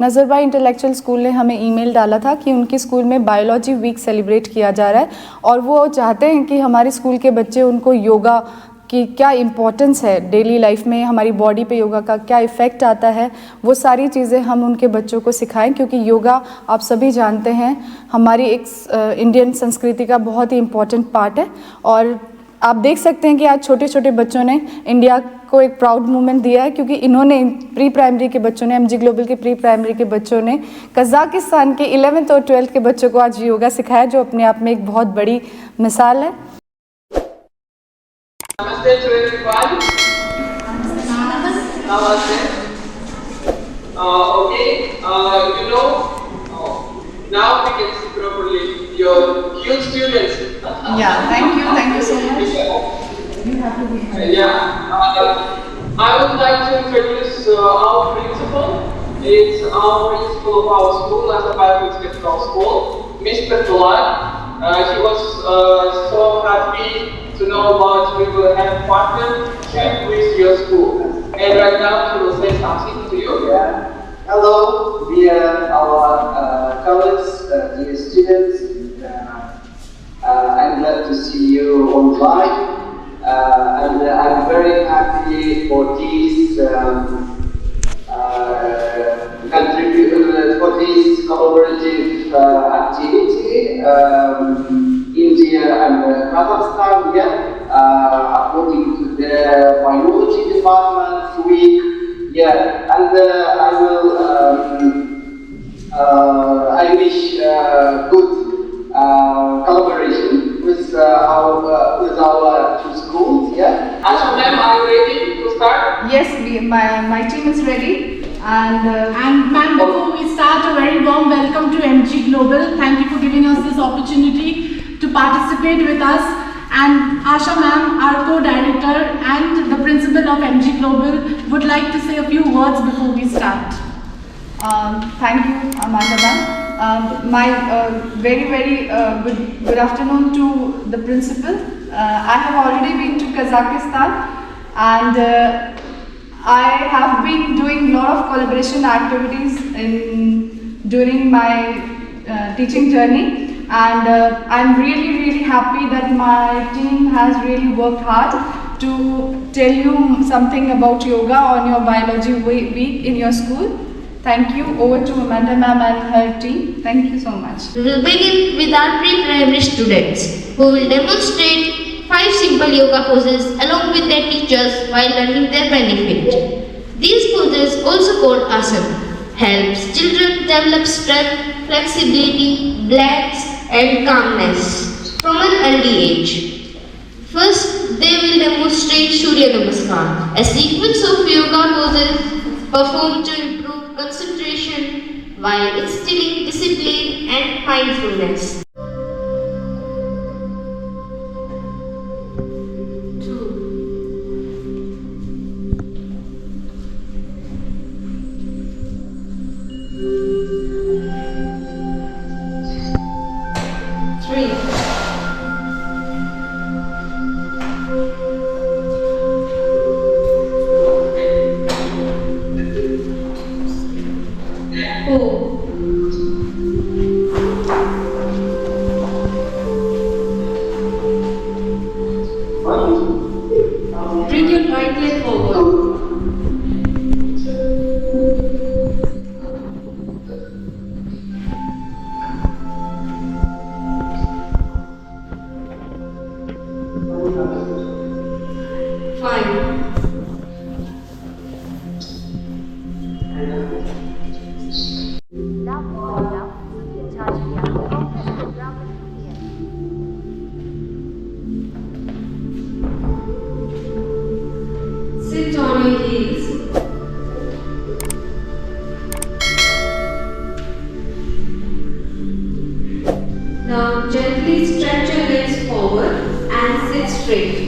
नज़रबा intellectual school ने हमें email डाला था कि उनके स्कूल में बायोलॉजी वीक सेलिब्रेट किया जा रहा है और वो चाहते हैं कि हमारे स्कूल के बच्चे उनको योगा कि क्या इम्पोर्टेंस है डेली लाइफ में, हमारी बॉडी पे योगा का क्या इफ़ेक्ट आता है, वो सारी चीज़ें हम उनके बच्चों को सिखाएं, क्योंकि योगा आप सभी जानते हैं हमारी एक इंडियन संस्कृति का बहुत ही इम्पोर्टेंट पार्ट है। और आप देख सकते हैं कि आज छोटे छोटे बच्चों ने इंडिया को एक प्राउड मोमेंट दिया है, क्योंकि इन्होंने प्री प्राइमरी के बच्चों ने, एमजी ग्लोबल के प्री प्राइमरी के बच्चों ने कज़ाकिस्तान के 11th और 12th के बच्चों को आज योगा सिखाया, जो अपने आप में एक बहुत बड़ी मिसाल है। Namaste to everyone. Namaste. Okay, now we can see properly your cute students. Yeah, thank you so much. I would like to introduce our principal. It's our principal of our school, Nazarbayev Technical School, Mr. Tulay. He was so happy to know about we will have partnership with your school. And right now he will say something to you. Yeah. Hello, dear our colleagues, dear students. I'm glad to see you online. And I'm very happy for this for this collaborative activity. India and Kazakhstan, according to the biology department week, and I wish good collaboration with our two schools, Asha ma'am, are you ready to start? Yes, my team is ready. And ma'am, before we start, a very warm welcome to MG Global. Thank you for giving us this opportunity to participate with us. And Asha ma'am, our co-director and the principal of MG Global, would like to say a few words before we start. Thank you, Amanda ma'am. My very good afternoon to the principal. I have already been to Kazakhstan, and I have been doing a lot of collaboration activities during my teaching journey, and I'm really happy that my team has really worked hard to tell you something about yoga on your biology week in your school. Thank you. Over to Amanda ma'am and her team. Thank you so much. We will begin with our pre-primary students, who will demonstrate 5 simple yoga poses along with their teachers while learning their benefit. These poses, also called asana, helps children develop strength, flexibility, balance and calmness from an early age. First, they will demonstrate Surya Namaskar, a sequence of yoga poses performed to improve concentration while instilling discipline and mindfulness. Bring your right leg forward. Sit on your heels. Now gently stretch your legs forward and sit straight.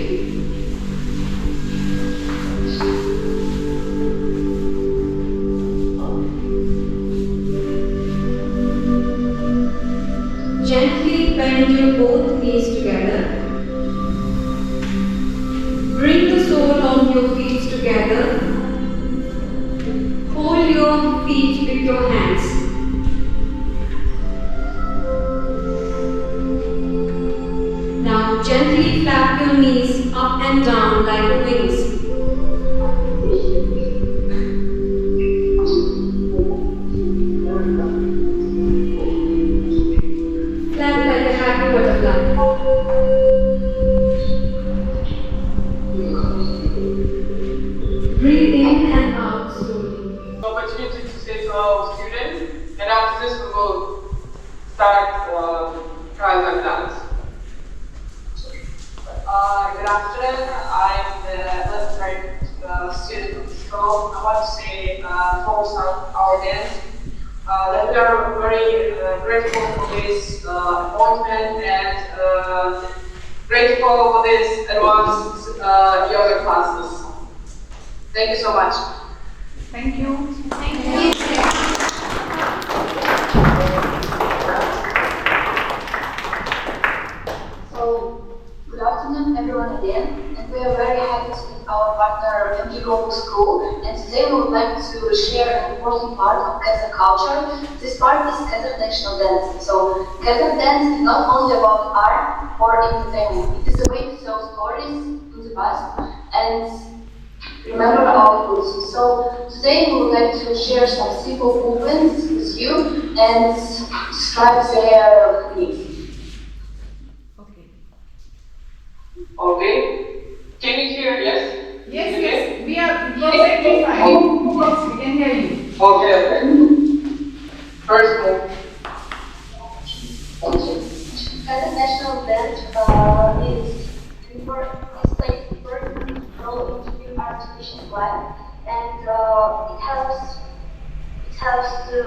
Gently bend your both knees together. Bring the sole of your feet together. Hold your feet with your hands. very grateful for this appointment and grateful for this advanced yoga classes. Thank you so much. Thank you. So, good afternoon everyone again, and we are very happy to meet our partner MG Global School, and today we would like to share an important part of Kazakh culture. This part is Kazakh national dance. So, Kazakh dance is not only about art or entertainment, it is a way to tell stories in the past and remember our roots. So, today we would like to share some simple movements with you and describe their needs. Okay. Can you hear? Yes? Yes, we are perfectly fine. Yes, we can hear you. Okay. First move. Kazakh national dance is like important role in keeping our tradition alive, and it helps to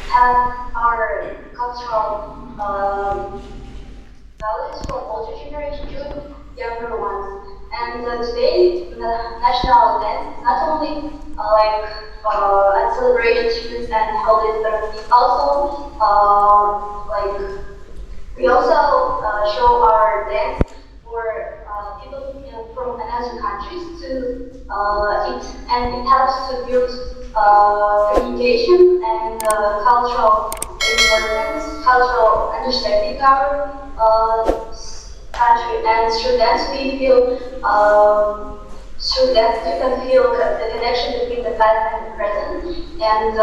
have our cultural values for older generation to younger ones. And today, the national dance is not only a celebration achievements and holidays, but it also we also show our dance for people from another countries to it helps to build communication and cultural importance, cultural understanding our country, and through that we feel through that you can feel the connection between the past and the present. And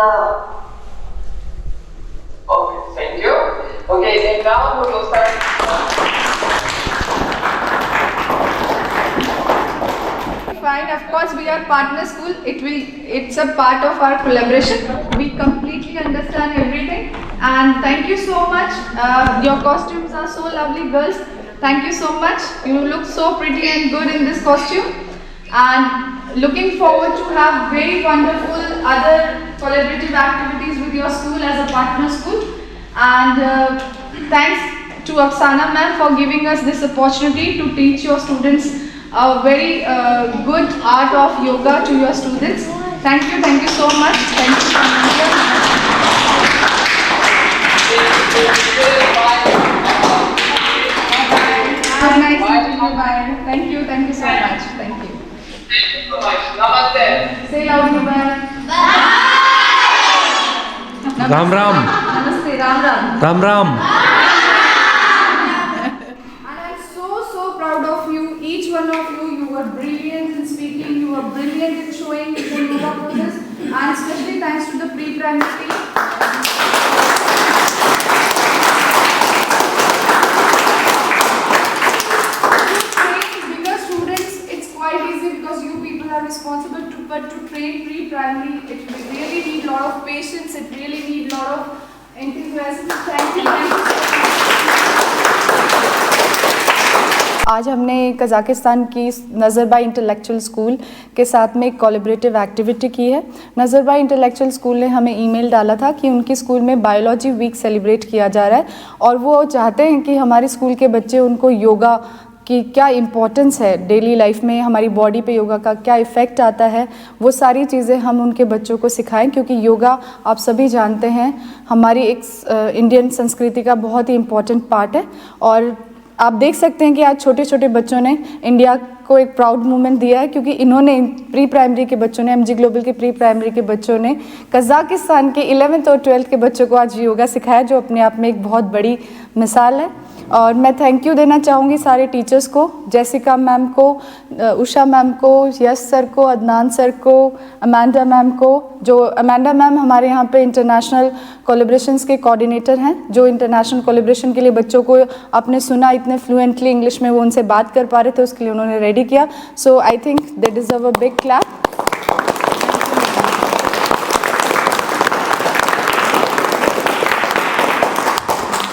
Okay, thank you. Okay, and now we will start. Fine, of course we are partner school. It's a part of our collaboration. We completely understand everything. And thank you so much. Your costumes are so lovely, girls. Thank you so much. You look so pretty and good in this costume. And looking forward to have very wonderful other collaborative activities with your school as a partner school. And thanks to Oksana ma'am for giving us this opportunity to teach your students a very good art of yoga to your students. Thank you so much. Thank you so much. Have a nice evening. Bye. Thank you so much. Thank you. Thank you so much. Namaste. Say loudly bye. Ram Ram. Namaste. Ram Ram. Ram Ram. And I'm so proud of you. Each one of you. You were brilliant in speaking. You were brilliant in showing your yoga poses. And especially thanks to the pre-primary team. Responsible to, but to train pre-primary, it really need a lot of patience, it really need a lot of enthusiasm. Thank you. आज हमने Kazakhstan की नज़रबाई intellectual school के साथ में एक collaborative activity की है। नज़रबाई intellectual school ने हमें ईमेल डाला था कि उनकी स्कूल में बायोलॉजी वीक सेलिब्रेट किया जा रहा है और वो चाहते हैं कि हमारे स्कूल के बच्चे उनको योगा कि क्या इम्पोर्टेंस है डेली लाइफ में, हमारी बॉडी पे योगा का क्या इफ़ेक्ट आता है, वो सारी चीज़ें हम उनके बच्चों को सिखाएं, क्योंकि योगा आप सभी जानते हैं हमारी एक इंडियन संस्कृति का बहुत ही इम्पोर्टेंट पार्ट है। और आप देख सकते हैं कि आज छोटे छोटे बच्चों ने इंडिया को एक प्राउड मोमेंट दिया है, क्योंकि इन्होंने प्री प्राइमरी के बच्चों ने, MG ग्लोबल के प्री प्राइमरी के बच्चों ने कज़ाकिस्तान के 11th और 12th के बच्चों को आज योगा सिखाया, जो अपने आप में एक बहुत बड़ी मिसाल है। और मैं थैंक यू देना चाहूँगी सारे टीचर्स को, जेसिका मैम को, उषा मैम को, यश सर को, अदनान सर को, अमांडा मैम को। जो अमांडा मैम हमारे यहाँ पे इंटरनेशनल कोलैबोरेशंस के कोऑर्डिनेटर हैं, जो इंटरनेशनल कोलैबोरेशन के लिए बच्चों को आपने सुना इतने फ्लुएंटली इंग्लिश में वो उनसे बात कर पा रहे थे, उसके लिए उन्होंने रेडी किया। So I think they deserve a big clap.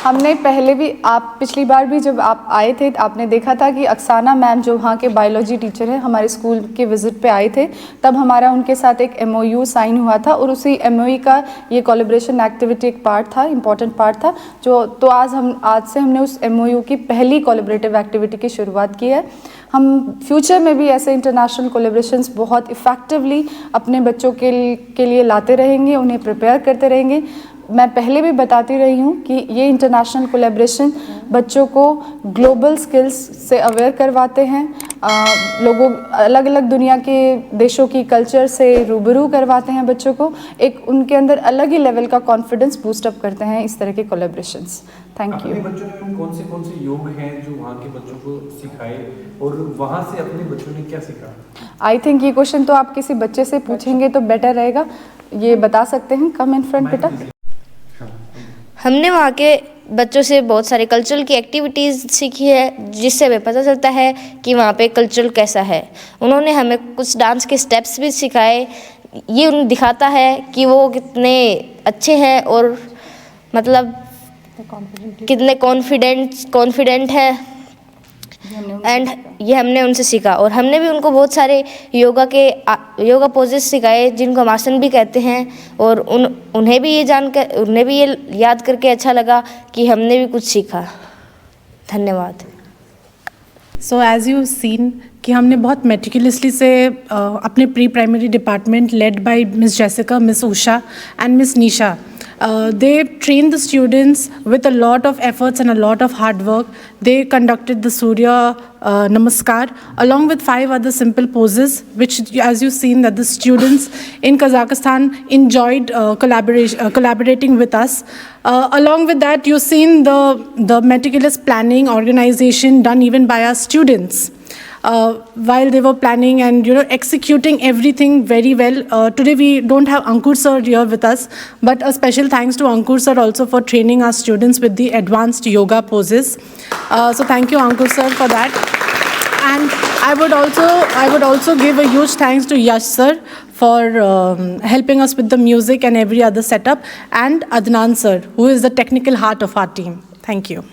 हम हमने पहले भी, आप पिछली बार भी जब आप आए थे तो आपने देखा था कि अक्साना मैम जो वहाँ के बायोलॉजी टीचर हैं हमारे स्कूल के विज़िट पे आए थे, तब हमारा उनके साथ एक MOU साइन हुआ था और उसी MOU का ये कोलैबोरेशन एक्टिविटी एक पार्ट था, इम्पॉर्टेंट पार्ट था जो, तो आज से हमने उस MOU की पहली कोलैबोरेटिव एक्टिविटी की शुरुआत की है। हम फ्यूचर में भी ऐसे इंटरनेशनल कोलैबोरेशंस बहुत इफ़ेक्टिवली अपने बच्चों के लिए लाते रहेंगे, उन्हें प्रिपेयर करते रहेंगे। मैं पहले भी बताती रही हूँ कि ये इंटरनेशनल कोलैबोरेशन बच्चों को ग्लोबल स्किल्स से अवेयर करवाते हैं, लोगों अलग अलग दुनिया के देशों की कल्चर से रूबरू करवाते हैं बच्चों को, एक उनके अंदर अलग ही लेवल का कॉन्फिडेंस बूस्ट अप करते हैं इस तरह के कोलैबोरेशंस। Thank you. अपने बच्चों ने कौन से योग हैं जो वहाँ के बच्चों को सिखाए और वहाँ से अपने बच्चों ने क्या सीखा? आई थिंक ये क्वेश्चन तो आप किसी बच्चे से पूछेंगे तो बेटर रहेगा, ये बता सकते हैं। कम इन फ्रंट बेटा। हमने वहाँ के बच्चों से बहुत सारे कल्चरल की एक्टिविटीज़ सीखी है जिससे हमें पता चलता है कि वहाँ पे कल्चरल कैसा है। उन्होंने हमें कुछ डांस के स्टेप्स भी सिखाए, ये उन्हें दिखाता है कि वो कितने अच्छे हैं और मतलब कितने कॉन्फिडेंट है, एंड ये हमने उनसे सीखा। और हमने भी उनको बहुत सारे योगा पोजेस सिखाए जिनको हम आसन भी कहते हैं, और उन्हें भी ये याद करके अच्छा लगा कि हमने भी कुछ सीखा। धन्यवाद। सो एज यू सीन कि हमने बहुत मेटिकुलसली से अपने pre primary department led by miss Jessica, miss Usha and miss Nisha, they trained the students with a lot of efforts and a lot of hard work. They conducted the Surya Namaskar along with 5 other simple poses, which as you've seen that the students in Kazakhstan enjoyed collaborating with us. Along with that, you've seen the meticulous planning, organization done even by our students. While they were planning and executing everything very well. Today we don't have Ankur sir here with us, but a special thanks to Ankur sir also for training our students with the advanced yoga poses. So thank you Ankur sir for that. And I would also give a huge thanks to Yash sir for helping us with the music and every other setup, and Adnan sir who is the technical heart of our team. Thank you.